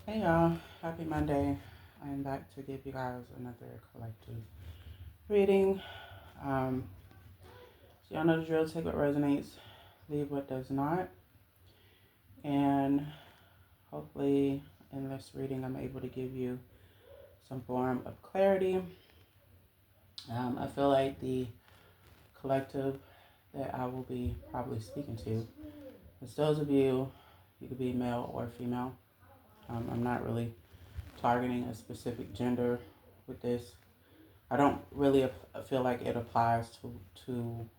Hey y'all, happy Monday. I am back to give you guys another collective reading. Um, so y'all know the drill, take what resonates, leave what does not. And hopefully in this reading I'm able to give you some form of clarity. I feel like the collective that I will be probably speaking to is those of you, you could be male or female. I'm not really targeting a specific gender with this. I don't really feel like it applies to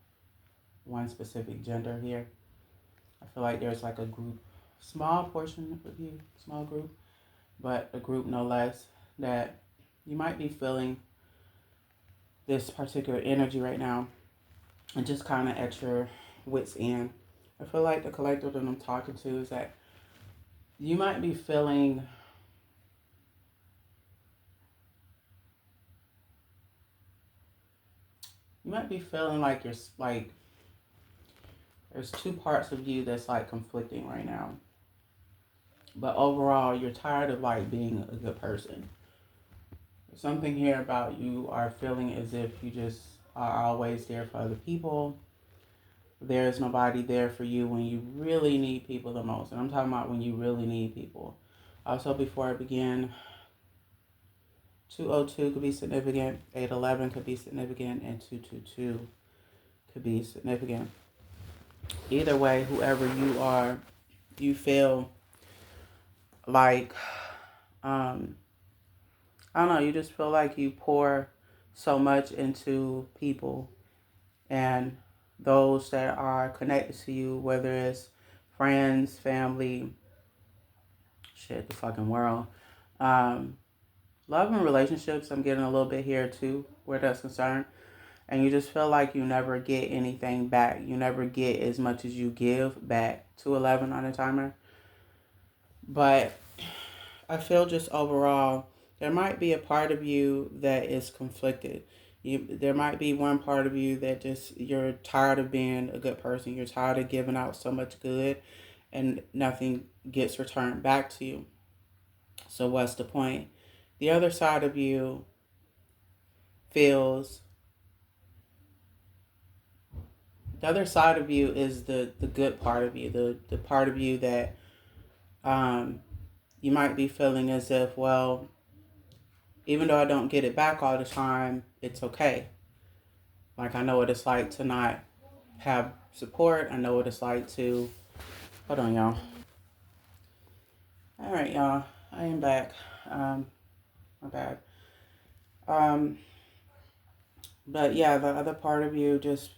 one specific gender here. I feel like there's like a group, small portion of you, small group, but a group no less, that you might be feeling this particular energy right now and just kind of at your wits' end. I feel like the collective that I'm talking to is that you might be feeling like you're like there's two parts of you that's like conflicting right now. But overall, you're tired of like being a good person. There's something here about you are feeling as if you just are always there for other people. There's nobody there for you when you really need people the most. And I'm talking about when you really need people. Also, before I begin, 202 could be significant, 811 could be significant, and 222 could be significant. Either way, whoever you are, you feel like, I don't know, you just feel like you pour so much into people and those that are connected to you, whether it's friends, family, shit, the fucking world. Um, Love and relationships, I'm getting a little bit here too, where that's concerned. And you just feel like you never get anything back. You never get as much as you give back. 211 on the timer. But I feel just overall, there might be a part of you that is conflicted. There might be one part of you that just, you're tired of being a good person. You're tired of giving out so much good and nothing gets returned back to you. So what's the point? The other side of you feels, the other side of you is the good part of you, the part of you that um, you might be feeling as if, well, even though I don't get it back all the time, it's okay. Like, I know what it's like to not have support. I know what it's like to, hold on, y'all. All right, y'all. I am back. My bad. Um, but yeah, the other part of you just,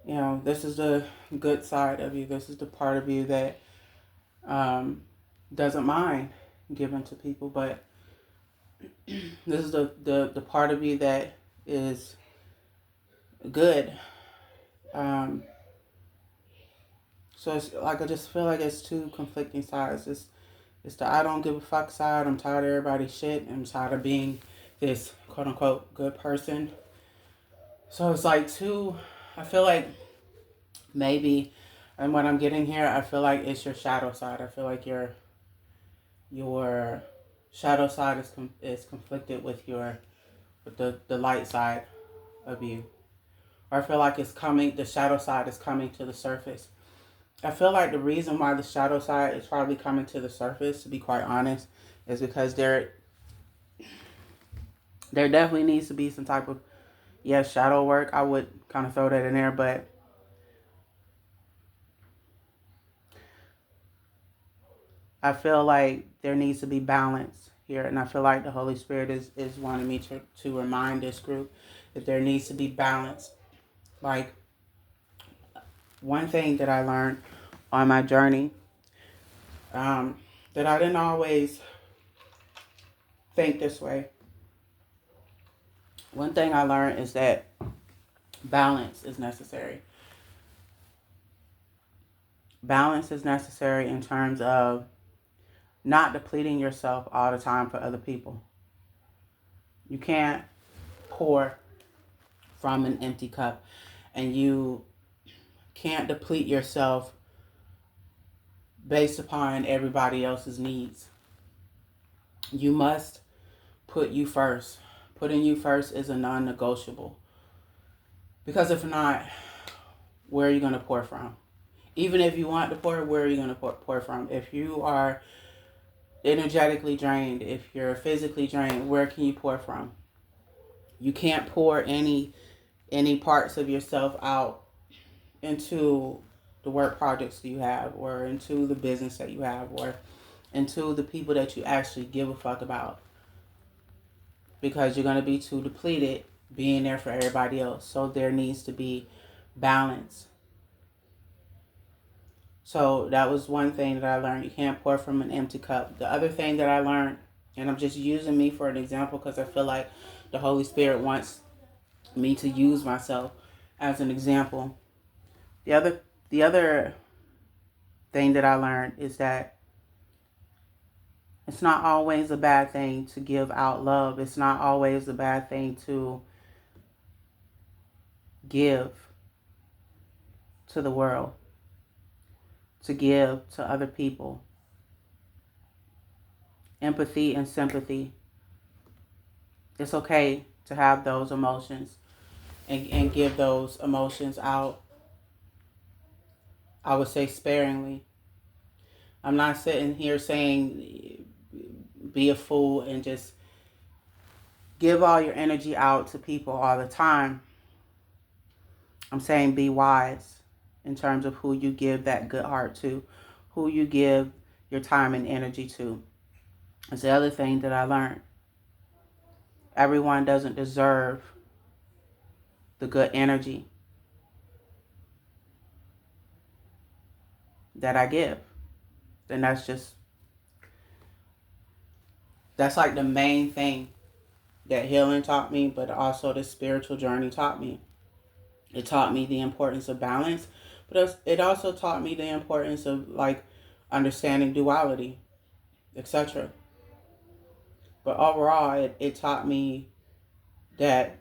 this is the good side of you. This is the part of you that doesn't mind giving to people, but this is the part of you that is good. Um, so it's like, I just feel like it's two conflicting sides. It's the I don't give a fuck side. I'm tired of everybody's shit. I'm tired of being this quote unquote good person. So it's like I feel like maybe, and what I'm getting here, I feel like it's your shadow side. I feel like your shadow side is conflicted with the light side of you. Or I feel like the shadow side is coming to the surface. I feel like the reason why the shadow side is probably coming to the surface, to be quite honest, is because there definitely needs to be some type of, shadow work. I would kind of throw that in there, but I feel like there needs to be balance here, and I feel like the Holy Spirit is wanting me to remind this group that there needs to be balance. Like, one thing that I learned on my journey, that I didn't always think this way. One thing I learned is that balance is necessary. Balance is necessary in terms of not depleting yourself all the time for other people. You can't pour from an empty cup, and you can't deplete yourself based upon everybody else's needs. You must put you first. Putting you first is a non-negotiable. Because if not, where are you going to pour from? Even if you want to pour, where are you going to pour from? If you are energetically drained, if you're physically drained, where can you pour from? You can't pour any parts of yourself out into the work projects that you have, or into the business that you have, or into the people that you actually give a fuck about, because you're going to be too depleted being there for everybody else. So there needs to be balance. So that was one thing that I learned. You can't pour from an empty cup. The other thing that I learned, and I'm just using me for an example because I feel like the Holy Spirit wants me to use myself as an example. The other thing that I learned is that it's not always a bad thing to give out love. It's not always a bad thing to give to the world, to give to other people. Empathy and sympathy. It's okay to have those emotions and give those emotions out. I would say sparingly. I'm not sitting here saying be a fool and just give all your energy out to people all the time. I'm saying be wise in terms of who you give that good heart to, who you give your time and energy to. That's the other thing that I learned. Everyone doesn't deserve the good energy that I give. And that's like the main thing that healing taught me, but also the spiritual journey taught me. It taught me the importance of balance, but it also taught me the importance of like understanding duality, etc. But overall, it taught me that,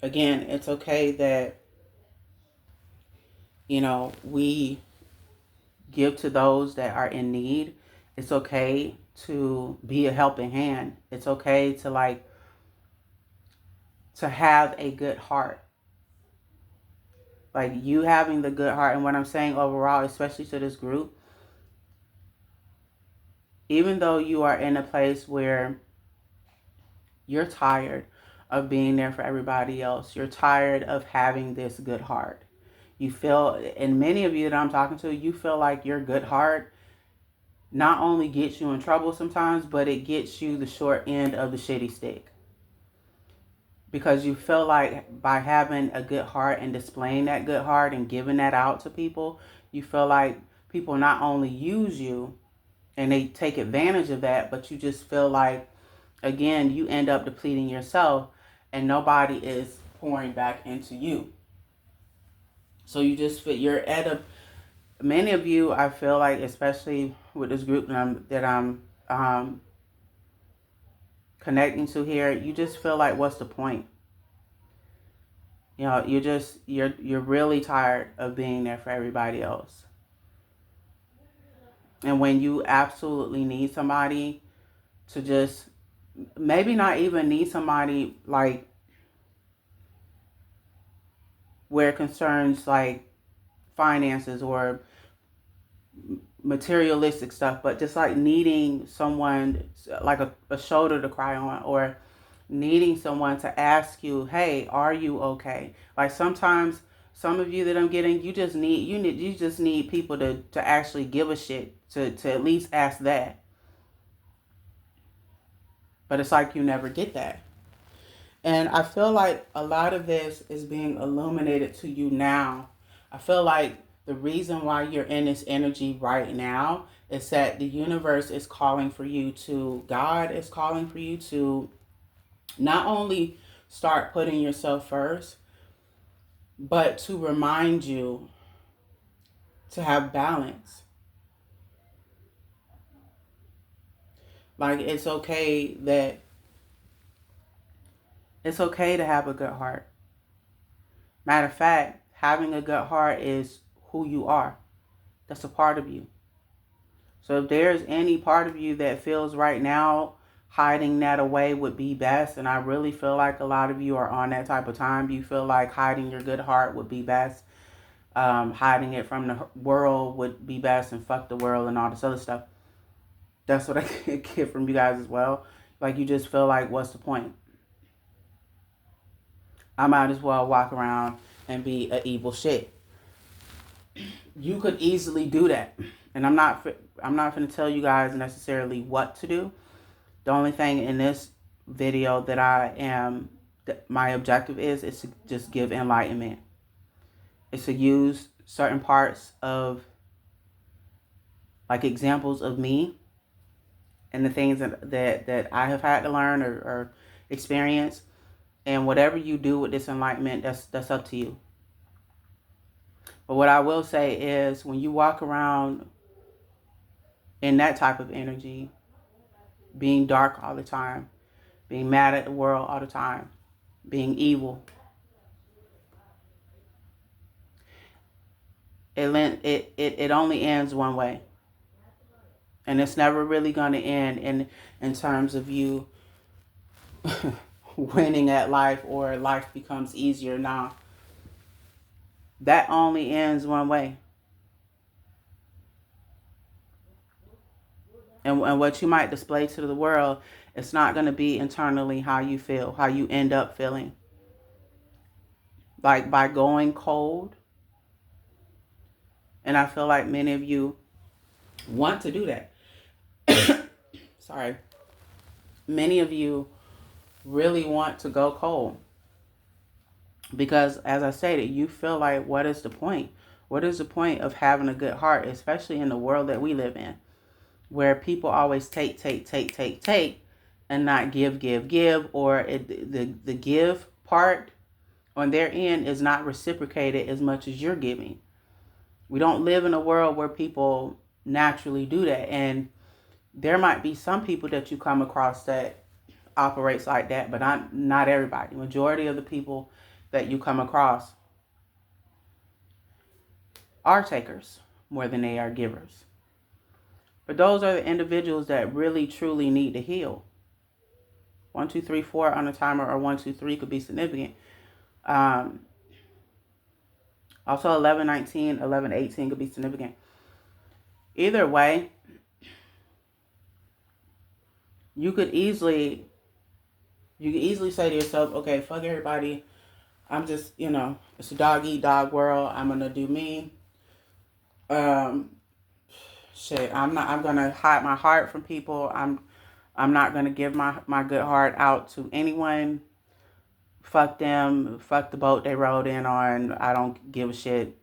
again, it's okay that, we give to those that are in need. It's okay to be a helping hand. It's okay to have a good heart. Like you having the good heart, and what I'm saying overall, especially to this group, even though you are in a place where you're tired of being there for everybody else, you're tired of having this good heart. You feel, and many of you that I'm talking to, you feel like your good heart not only gets you in trouble sometimes, but it gets you the short end of the shitty stick. Because you feel like by having a good heart and displaying that good heart and giving that out to people, you feel like people not only use you and they take advantage of that, but you just feel like, again, you end up depleting yourself and nobody is pouring back into you. So you just feel you're at a, many of you, I feel like, especially with this group that I'm connecting to here, you just feel like, what's the point? You're really tired of being there for everybody else. And when you absolutely need somebody to just, maybe not even need somebody like where it concerns like finances or materialistic stuff, but just like needing someone, like a shoulder to cry on, or needing someone to ask you, hey, are you okay? Like sometimes some of you that I'm getting, you just need people to actually give a shit, to at least ask that. But it's like you never get that. And I feel like a lot of this is being illuminated to you now. I feel like the reason why you're in this energy right now is that the universe is calling for you to, God is calling for you to not only start putting yourself first, but to remind you to have balance. Like it's okay to have a good heart. Matter of fact, having a good heart is who you are. That's a part of you. So if there's any part of you that feels right now hiding that away would be best, and I really feel like a lot of you are on that type of time, you feel like hiding your good heart would be best, hiding it from the world would be best, and fuck the world and all this other stuff. That's what I get from you guys as well. Like, you just feel like, what's the point? I might as well walk around and be an evil shit. You could easily do that. And I'm not going to tell you guys necessarily what to do. The only thing in this video that my objective is to just give enlightenment. It's to use certain parts of, like, examples of me and the things that I have had to learn or experience. And whatever you do with this enlightenment, that's up to you. But what I will say is, when you walk around in that type of energy, being dark all the time, being mad at the world all the time, being evil, it only ends one way. And it's never really going to end in terms of you winning at life or life becomes easier. Now, that only ends one way. And what you might display to the world, it's not going to be internally how you feel, how you end up feeling. Like, by going cold, and I feel like many of you want to do that. Sorry. Many of you really want to go cold. Because, as I stated, you feel like, what is the point? What is the point of having a good heart, especially in the world that we live in, where people always take, and not give, or the give part on their end is not reciprocated as much as you're giving. We don't live in a world where people naturally do that. And there might be some people that you come across that operates like that, but not everybody. Majority of the people that you come across are takers more than they are givers. But those are the individuals that really truly need to heal. 1, 2, 3, 4 on a timer, or 1, 2, 3 could be significant. Also 11, 19, 11, 18 could be significant. Either way, you could easily say to yourself, okay, fuck everybody. I'm just, it's a dog eat dog world. I'm gonna do me. I'm gonna hide my heart from people. I'm not gonna give my good heart out to anyone. Fuck them. Fuck the boat they rode in on. I don't give a shit.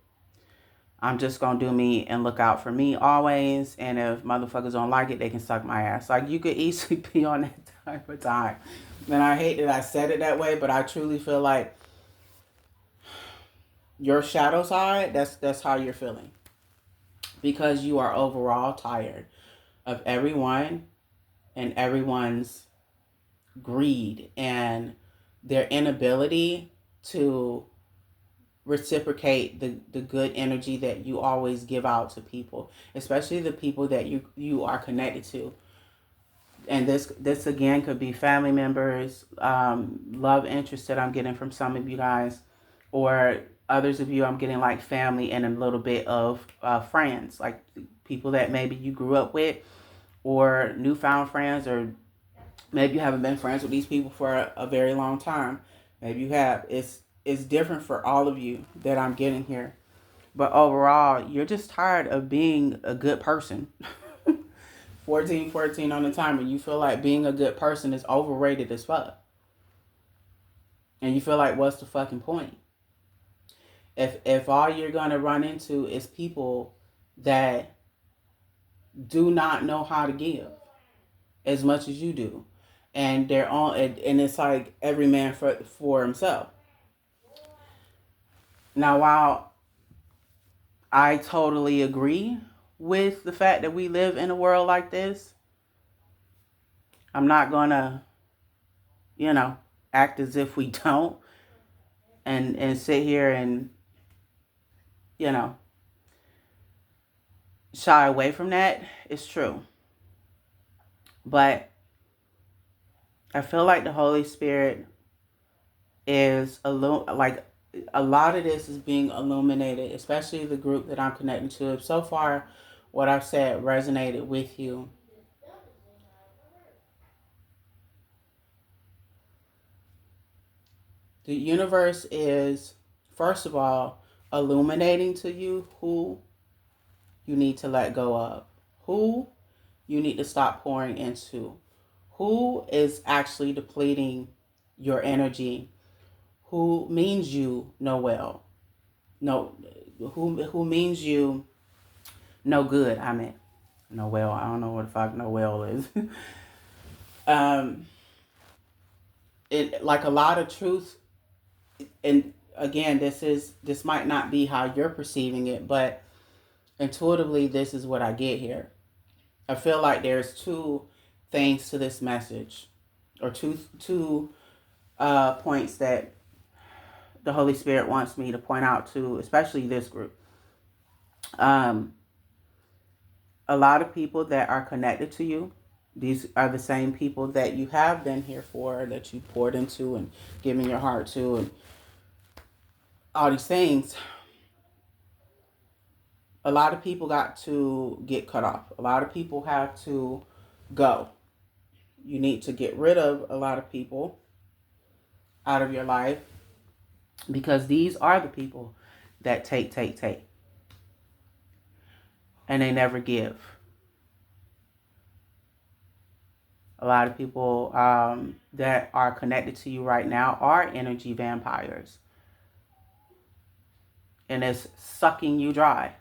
I'm just gonna do me and look out for me always. And if motherfuckers don't like it, they can suck my ass. Like, you could easily be on that type of time. And I hate that I said it that way, but I truly feel like your shadow side, that's how you're feeling. Because you are overall tired of everyone and everyone's greed and their inability to reciprocate the good energy that you always give out to people, especially the people that you are connected to. And this again could be family members, love interest that I'm getting from some of you guys, or others of you I'm getting like family and a little bit of friends, like people that maybe you grew up with, or newfound friends, or maybe you haven't been friends with these people for a very long time. Maybe you have. It's different for all of you that I'm getting here. But overall, you're just tired of being a good person. 14 on the timer. You feel like being a good person is overrated as fuck. And you feel like, what's the fucking point? If all you're going to run into is people that do not know how to give as much as you do. And they're on, and it's like every man for himself. Now, while I totally agree with the fact that we live in a world like this, I'm not gonna, act as if we don't, and sit here and, shy away from that. It's true. But I feel like the Holy Spirit is like a lot of this is being illuminated, especially the group that I'm connected to. If so far what I've said resonated with you, the universe is, first of all, illuminating to you who you need to let go of, who you need to stop pouring into, who is actually depleting your energy, who means you no well, no, who means you no good. I mean, no well. I don't know what the fuck no well is. um, it like a lot of truth, and again, this might not be how you're perceiving it, but intuitively, this is what I get here. I feel like there's two things to this message, or two points that the Holy Spirit wants me to point out to, especially this group. Um, a lot of people that are connected to you, these are the same people that you have been here for, that you poured into and given your heart to, and all these things. A lot of people got to get cut off. A lot of people have to go. You need to get rid of a lot of people out of your life, because these are the people that take. And they never give. A lot of people that are connected to you right now are energy vampires. And it's sucking you dry.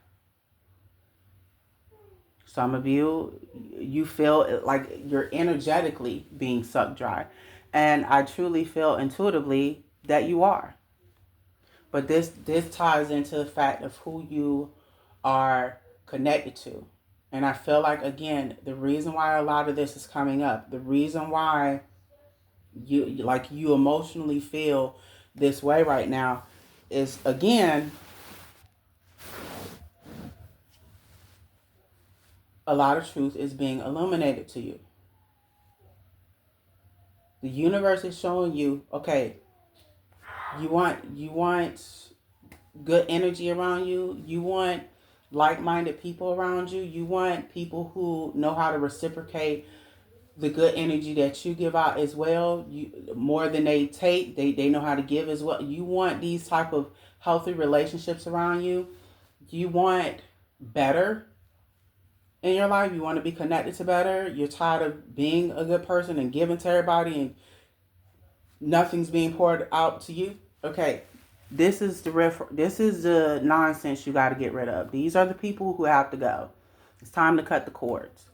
Some of you, you feel like you're energetically being sucked dry. And I truly feel intuitively that you are. But this ties into the fact of who you are connected to. And I feel like, again, the reason why a lot of this is coming up, the reason why you emotionally feel this way right now is, again, a lot of truth is being illuminated to you. The universe is showing you, okay, you want good energy around you. You want like-minded people around you. You want people who know how to reciprocate the good energy that you give out as well. You more than they take, they know how to give as well. You want these type of healthy relationships around you. You want better in your life. You want to be connected to better. You're tired of being a good person and giving to everybody and nothing's being poured out to you. Okay, this is the nonsense you got to get rid of. These are the people who have to go. It's time to cut the cords.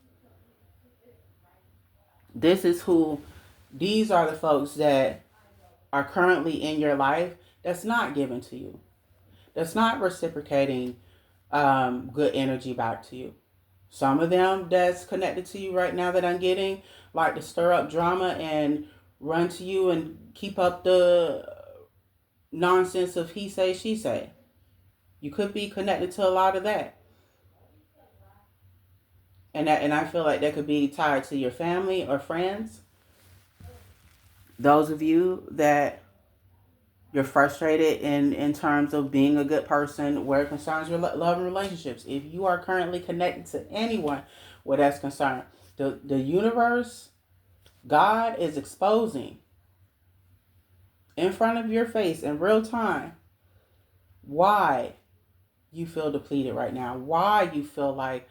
These are the folks that are currently in your life that's not given to you, that's not reciprocating good energy back to you. Some of them that's connected to you right now that I'm getting like to stir up drama and run to you and keep up the nonsense of he say, she say. You could be connected to a lot of that. And I feel like that could be tied to your family or friends. Those of you that you're frustrated in terms of being a good person where it concerns your love and relationships. If you are currently connected to anyone where that's concerned, the universe, God is exposing in front of your face in real time why you feel depleted right now, why you feel like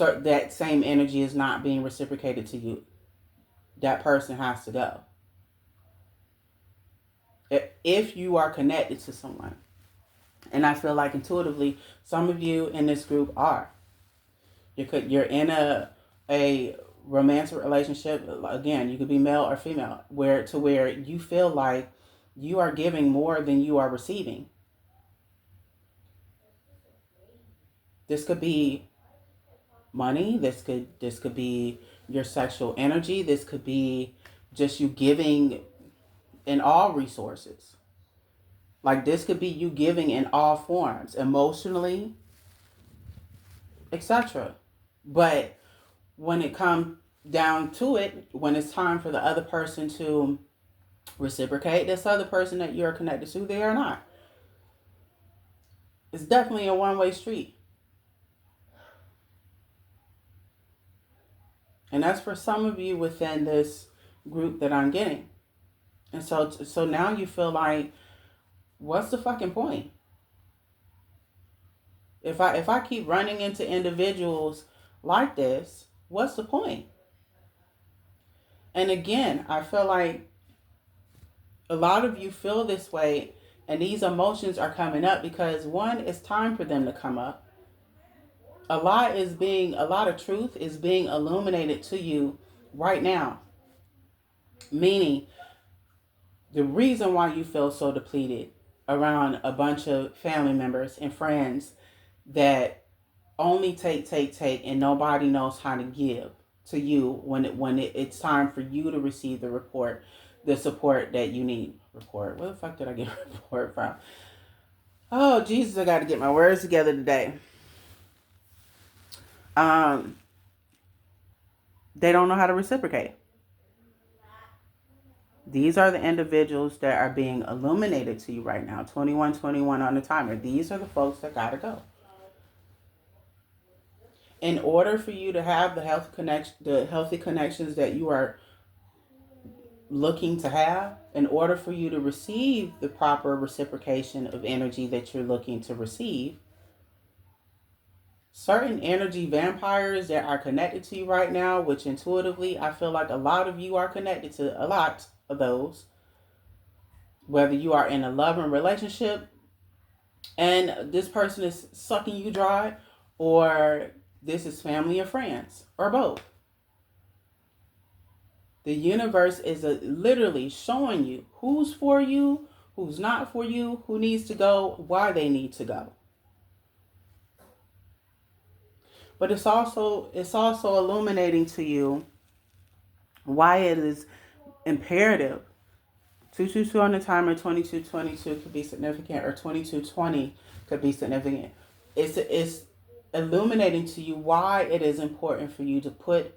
that same energy is not being reciprocated to you. That person has to go. If you are connected to someone, and I feel like intuitively some of you in this group are, you're in a romantic relationship. Again, you could be male or female, where you feel like you are giving more than you are receiving. This could be money. This could be your sexual energy. This could be just you giving in all resources. Like this could be you giving in all forms, emotionally, etc. But when it comes down to it, when it's time for the other person to reciprocate, this other person that you're connected to, they are not. It's definitely a one-way street. And that's for some of you within this group that I'm getting. And so now you feel like, what's the fucking point? If I keep running into individuals like this, what's the point? And again, I feel like a lot of you feel this way, and these emotions are coming up because, one, it's time for them to come up. A lot of truth is being illuminated to you right now. Meaning, the reason why you feel so depleted around a bunch of family members and friends that only take, and nobody knows how to give to you when it's time for you to receive the support that you need. Report. Where the fuck did I get a report from? Oh, Jesus, I got to get my words together today. They don't know how to reciprocate. These are the individuals that are being illuminated to you right now. 2121 on the timer. These are the folks that got to go. In order for you to have the healthy connections that you are looking to have, in order for you to receive the proper reciprocation of energy that you're looking to receive, certain energy vampires that are connected to you right now, which intuitively I feel like a lot of you are connected to a lot of those, whether you are in a loving relationship and this person is sucking you dry, or this is family or friends, or both. The universe is literally showing you who's for you, who's not for you, who needs to go, why they need to go. But it's also illuminating to you why it is imperative. 222 on the timer, 2222 could be significant, or 2220 could be significant. It's illuminating to you why it is important for you to put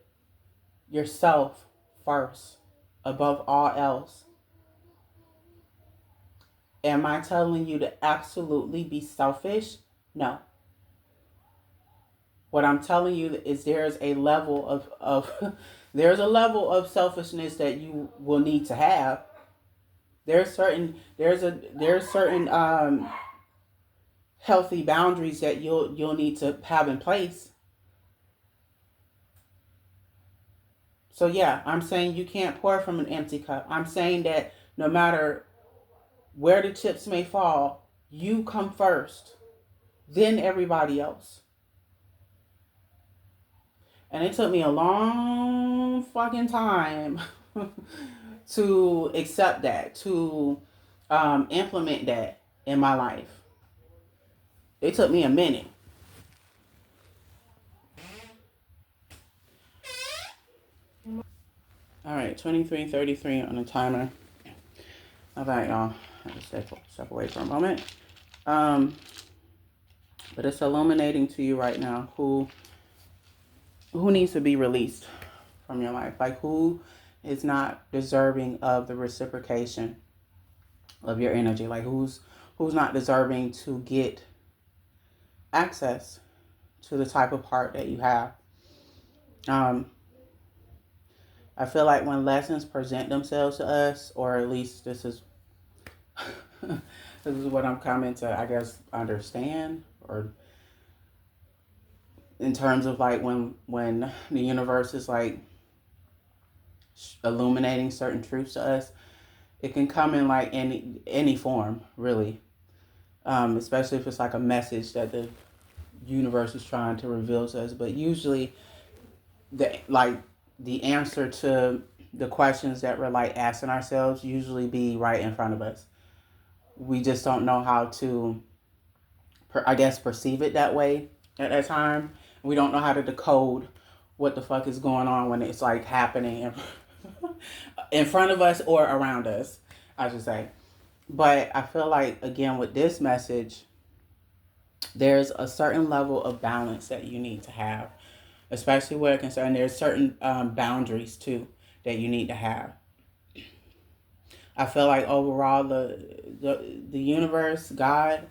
yourself first above all else. Am I telling you to absolutely be selfish? No. What I'm telling you is there's a level of there's a level of selfishness that you will need to have. There's certain healthy boundaries that you'll need to have in place. So yeah, I'm saying you can't pour from an empty cup. I'm saying that no matter where the chips may fall, you come first, then everybody else. And it took me a long fucking time to accept that, to implement that in my life. It took me a minute. All right, 23:33 on the timer. All right, y'all. I have to step away for a moment. But it's illuminating to you right now who needs to be released from your life. Like, who is not deserving of the reciprocation of your energy. Like, who's not deserving to get access to the type of heart that you have. I feel like when lessons present themselves to us, or at least this is this is what I'm coming to, I guess, understand, or in terms of like when the universe is like illuminating certain truths to us, it can come in like any form, really. Especially if it's like a message that the universe is trying to reveal to us. But usually the answer to the questions that we're like asking ourselves usually be right in front of us. We just don't know how to, I guess, perceive it that way at that time. We don't know how to decode what the fuck is going on when it's like happening in front of us or around us, I should say. But I feel like, again, with this message, there's a certain level of balance that you need to have, especially where it's concerned. There's certain boundaries too that you need to have. I feel like overall, the universe, God,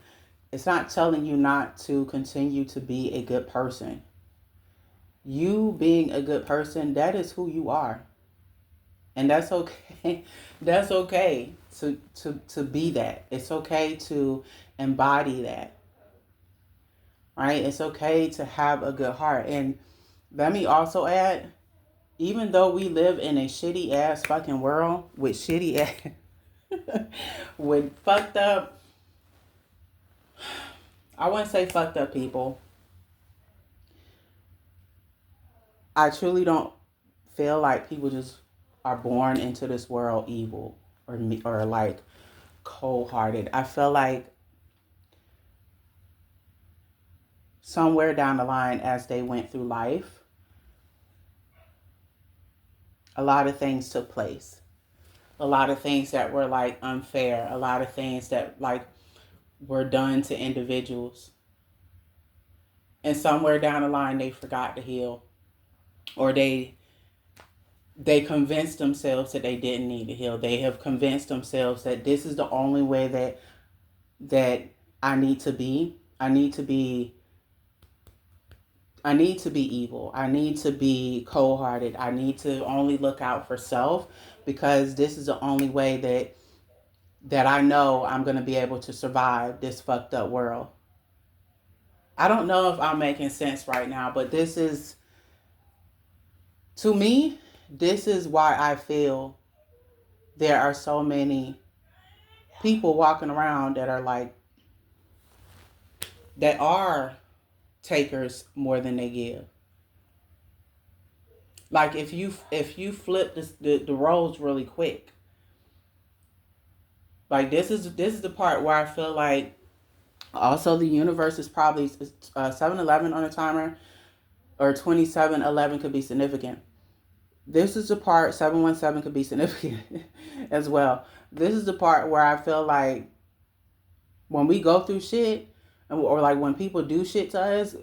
it's not telling you not to continue to be a good person. You being a good person, that is who you are, and that's okay. That's okay to be that. It's okay to embody that, right? It's okay to have a good heart. And let me also add, even though we live in a shitty ass fucking world with shitty ass, with fucked up, I wouldn't say fucked up people. I truly don't feel like people just are born into this world evil or like cold hearted. I feel like somewhere down the line as they went through life, a lot of things took place. A lot of things that were like unfair, a lot of things that like were done to individuals. And somewhere down the line they forgot to heal, or they convinced themselves that they didn't need to heal. They have convinced themselves that this is the only way that I need to be. I need to be evil. I need to be cold-hearted. I need to only look out for self because this is the only way that I know I'm going to be able to survive this fucked up world. I don't know if I'm making sense right now, but this is, to me, this is why I feel there are so many people walking around that are like, that are takers more than they give. Like if you flip the roles really quick, like this is the part where I feel like also the universe is probably 7-11 on a timer, or 27-11 could be significant. This is the part 717 could be significant as well. This is the part where I feel like when we go through shit, or like when people do shit to us,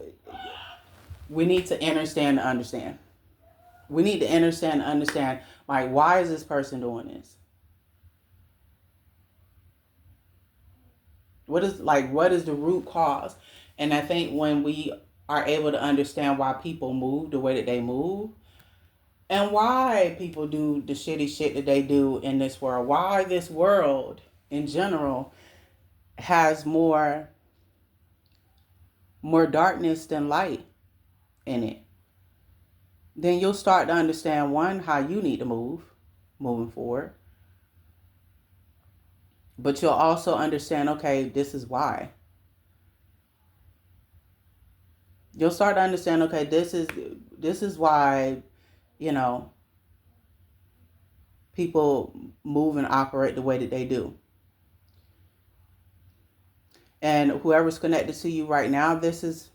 we need to understand and understand. We need to understand and understand, like, why is this person doing this? What is the root cause? And I think when we are able to understand why people move the way that they move, and why people do the shitty shit that they do in this world, why this world in general has more darkness than light in it, then you'll start to understand, one, how you need to moving forward. But you'll also understand, okay, this is why. You'll start to understand, okay, this is why, you know, people move and operate the way that they do. And whoever's connected to you right now, this is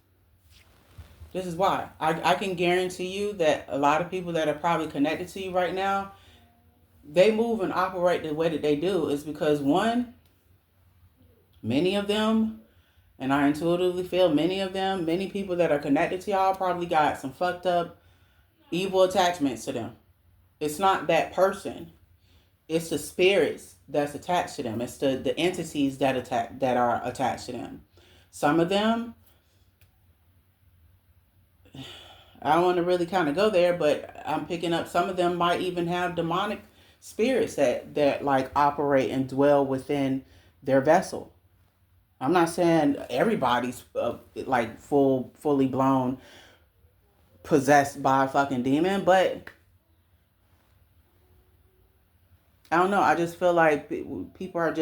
why. I can guarantee you that a lot of people that are probably connected to you right now, they move and operate the way that they do is because, one, many of them, and I intuitively feel many people that are connected to y'all probably got some fucked up evil attachments to them. It's not that person. It's the spirits that's attached to them. It's the entities that are attached to them. Some of them, I don't want to really kind of go there, but I'm picking up some of them might even have demonic spirits that like operate and dwell within their vessel. I'm not saying everybody's like fully blown possessed by a fucking demon, but I don't know. I just feel like people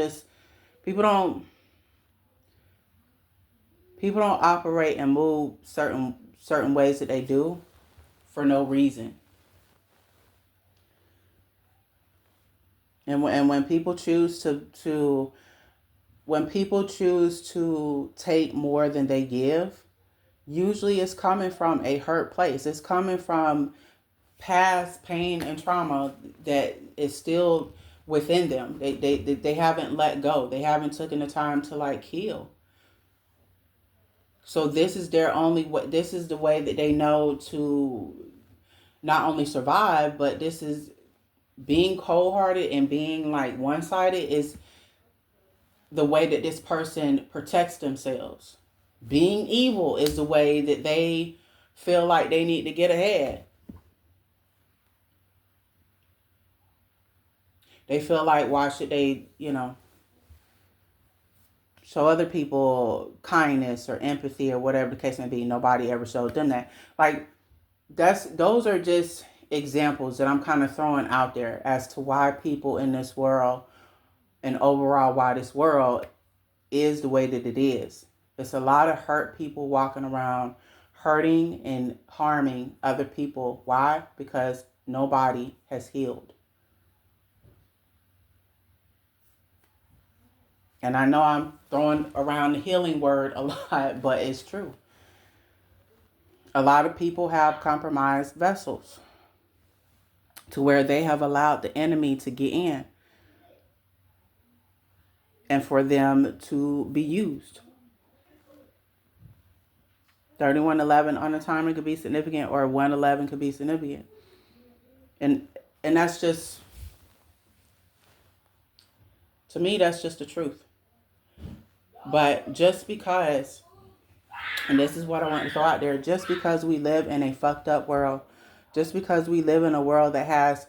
don't operate and move certain ways that they do for no reason. And when people choose to take more than they give, usually it's coming from a hurt place. It's coming from past pain and trauma that is still within them. They haven't let go. They haven't taken the time to like heal. So this is their only way. This is the way that they know to not only survive, but this is being cold-hearted and being like one-sided is the way that this person protects themselves. Being evil is the way that they feel like they need to get ahead. They feel like, why should they, show other people kindness or empathy or whatever the case may be? Nobody ever showed them that. Like, those are just examples that I'm kind of throwing out there as to why people in this world and overall why this world is the way that it is. It's a lot of hurt people walking around hurting and harming other people. Why? Because nobody has healed. And I know I'm throwing around the healing word a lot, but it's true. A lot of people have compromised vessels to where they have allowed the enemy to get in and for them to be used. 3111 on a timer could be significant, or 111 could be significant. And that's just, to me, that's just the truth. But just because, and this is what I want to throw out there, just because we live in a fucked up world, just because we live in a world that has,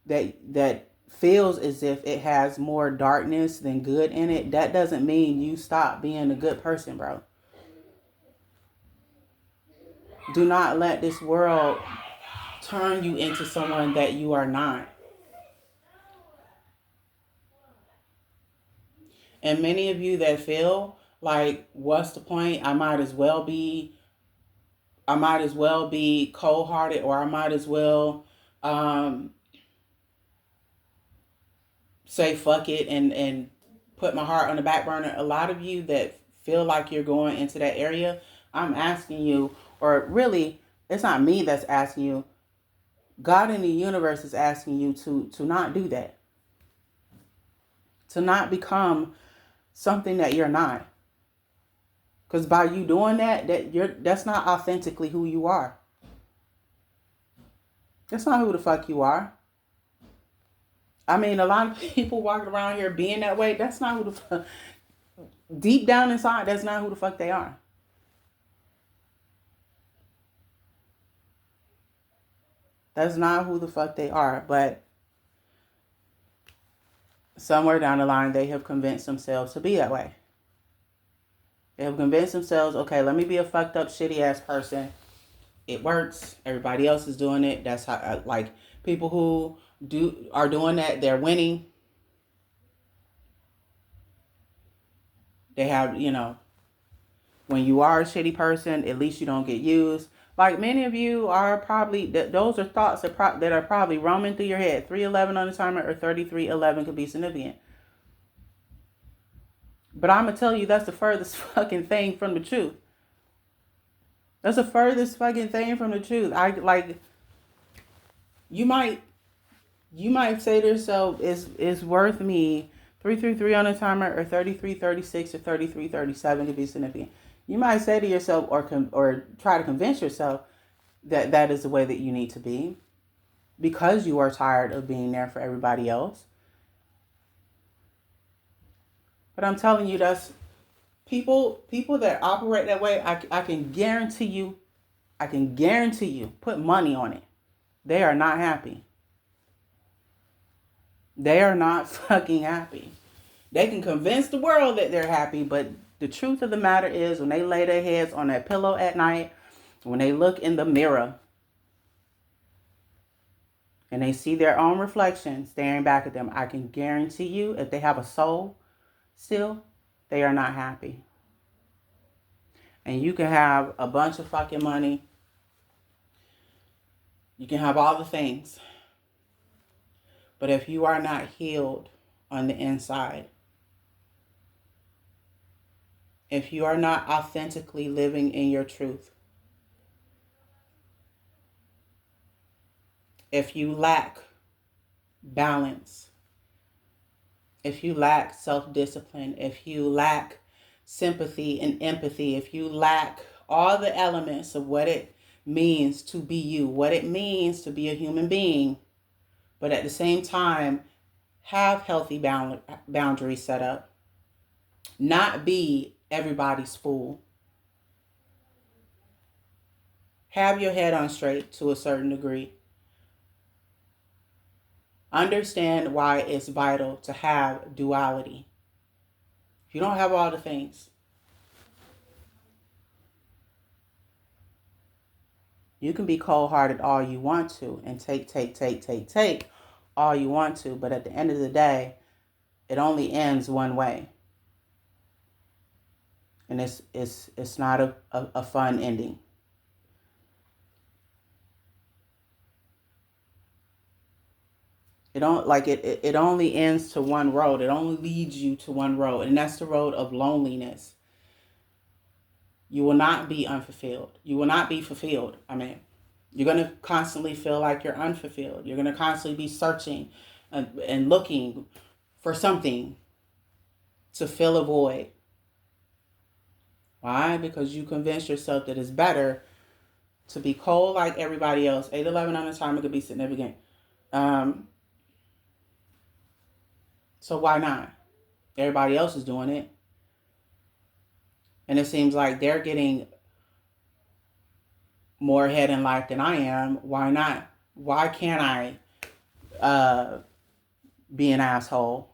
that feels as if it has more darkness than good in it, that doesn't mean you stop being a good person, bro. Do not let this world turn you into someone that you are not. And many of you that feel like, what's the point? I might as well be cold-hearted, or I might as well say fuck it and put my heart on the back burner. A lot of you that feel like you're going into that area, I'm asking you, or really, it's not me that's asking you. God in the universe is asking you to not do that. To not become something that you're not. Because by you doing that's not authentically who you are. That's not who the fuck you are. I mean, a lot of people walking around here being that way, that's not who the fuck, deep down inside, that's not who the fuck they are. That's not who the fuck they are. But somewhere down the line, they have convinced themselves to be that way. They have convinced themselves, okay, let me be a fucked up, shitty ass person. It works. Everybody else is doing it. That's how, like, people who are doing that, they're winning. They have, when you are a shitty person, at least you don't get used. Like, many of you are probably, those are thoughts that are probably roaming through your head. 311 on the timer or 3311 could be significant. But I'm going to tell you, that's the furthest fucking thing from the truth. That's the furthest fucking thing from the truth. You might say to yourself, it's worth me 333 on the timer, or 3336 or 3337 could be significant. You might say to yourself, or try to convince yourself that is the way that you need to be, because you are tired of being there for everybody else. But I'm telling you, that's people that operate that way. I can guarantee you, put money on it, they are not happy. They are not fucking happy. They can convince the world that they're happy, but the truth of the matter is, when they lay their heads on that pillow at night, when they look in the mirror and they see their own reflection staring back at them, I can guarantee you, if they have a soul still, they are not happy. And you can have a bunch of fucking money. You can have all the things. But if you are not healed on the inside, if you are not authentically living in your truth, if you lack balance, if you lack self-discipline, if you lack sympathy and empathy, if you lack all the elements of what it means to be you, what it means to be a human being, but at the same time, have healthy boundaries set up, not be everybody's fool, have your head on straight to a certain degree, understand why it's vital to have duality. If you don't have all the things, you can be cold-hearted all you want to and take all you want to, but at the end of the day, it only ends one way. And it's not a fun ending. It only ends to one road. It only leads you to one road, and that's the road of loneliness. You will not be unfulfilled. You will not be fulfilled. You're going to constantly feel like you're unfulfilled. You're going to constantly be searching and looking for something to fill a void. Why? Because you convince yourself that it's better to be cold like everybody else. 8-11 on the timer could be significant. So why not? Everybody else is doing it. And it seems like they're getting more ahead in life than I am. Why not? Why can't I be an asshole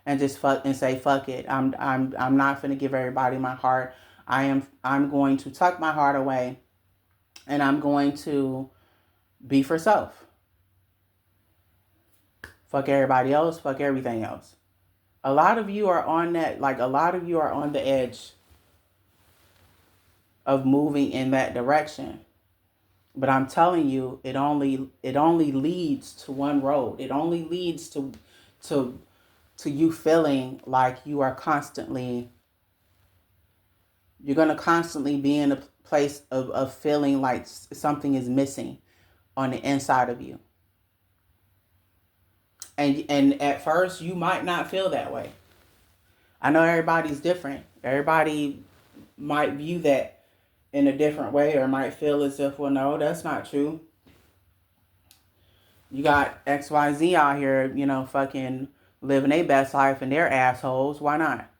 and just say fuck it? I'm not finna give everybody my heart. I'm going to tuck my heart away, and I'm going to be for self. Fuck everybody else, fuck everything else. A lot of you are on that, a lot of you are on the edge of moving in that direction. But I'm telling you, it only leads to one road. It only leads to you feeling like you are constantly, you're going to constantly be in a place of feeling like something is missing on the inside of you. And at first, you might not feel that way. I know everybody's different. Everybody might view that in a different way, or might feel as if, well, no, that's not true. You got XYZ out here, fucking living their best life and they're assholes. Why not?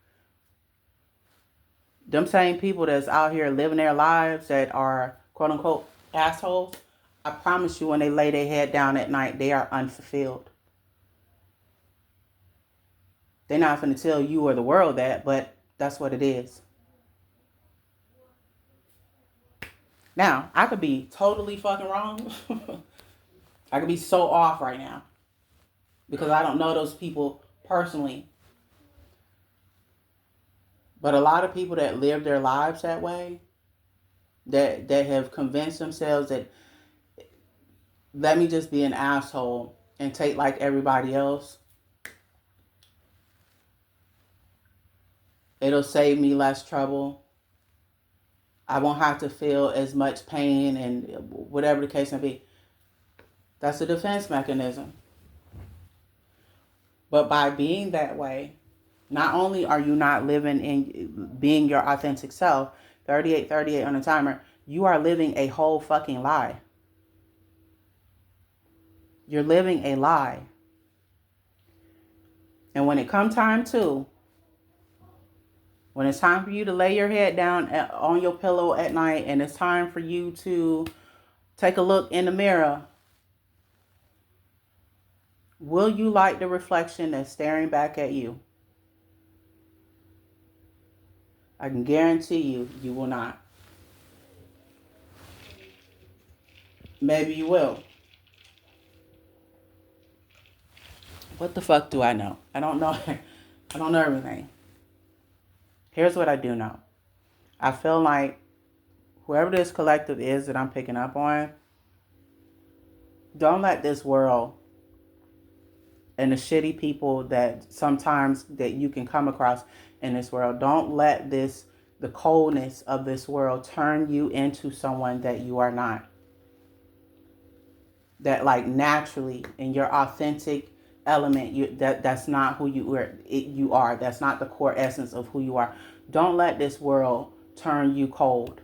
Them same people that's out here living their lives that are quote unquote assholes, I promise you, when they lay their head down at night, they are unfulfilled. They're not going to tell you or the world that, but that's what it is. Now, I could be totally fucking wrong. I could be so off right now because I don't know those people personally. But a lot of people that live their lives that way, that have convinced themselves that, let me just be an asshole and take like everybody else, it'll save me less trouble. I won't have to feel as much pain and whatever the case may be. That's a defense mechanism. But by being that way, not only are you not living in being your authentic self, 38 on the timer, you are living a whole fucking lie. You're living a lie. And when it comes time to, when it's time for you to lay your head down on your pillow at night, and it's time for you to take a look in the mirror, will you like the reflection that's staring back at you? I can guarantee you, you will not. Maybe you will. What the fuck do I know? I don't know. I don't know everything. Here's what I do know. I feel like whoever this collective is that I'm picking up on, don't let this world and the shitty people that sometimes that you can come across in this world, don't let the coldness of this world turn you into someone that you are not. That naturally in your authentic element, that's not who you are. That's not the core essence of who you are. Don't let this world turn you cold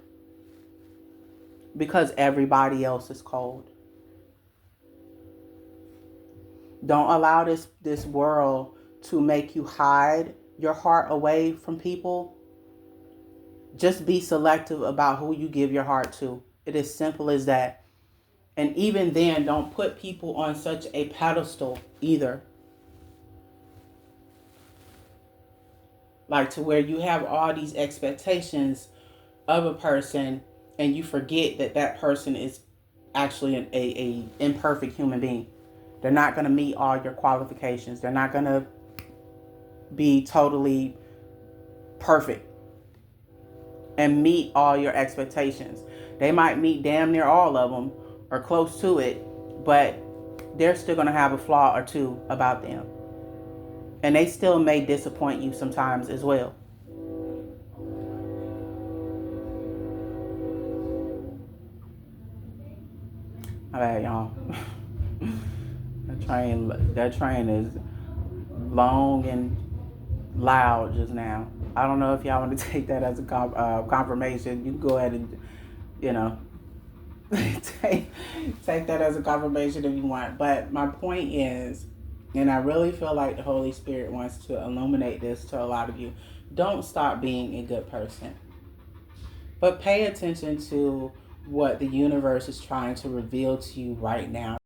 because everybody else is cold. Don't allow this world to make you hide your heart away from people. Just be selective about who you give your heart to. It is simple as that. And even then, don't put people on such a pedestal either. Like to where you have all these expectations of a person and you forget that that person is actually a imperfect human being. They're not going to meet all your qualifications. They're not going to be totally perfect and meet all your expectations. They might meet damn near all of them or close to it, but they're still going to have a flaw or two about them. And they still may disappoint you sometimes as well. All right, y'all. That train is long and loud just now. I don't know if y'all want to take that as a confirmation. You can go ahead and, you know, take that as a confirmation if you want. But my point is, and I really feel like the Holy Spirit wants to illuminate this to a lot of you. Don't stop being a good person. But pay attention to what the universe is trying to reveal to you right now.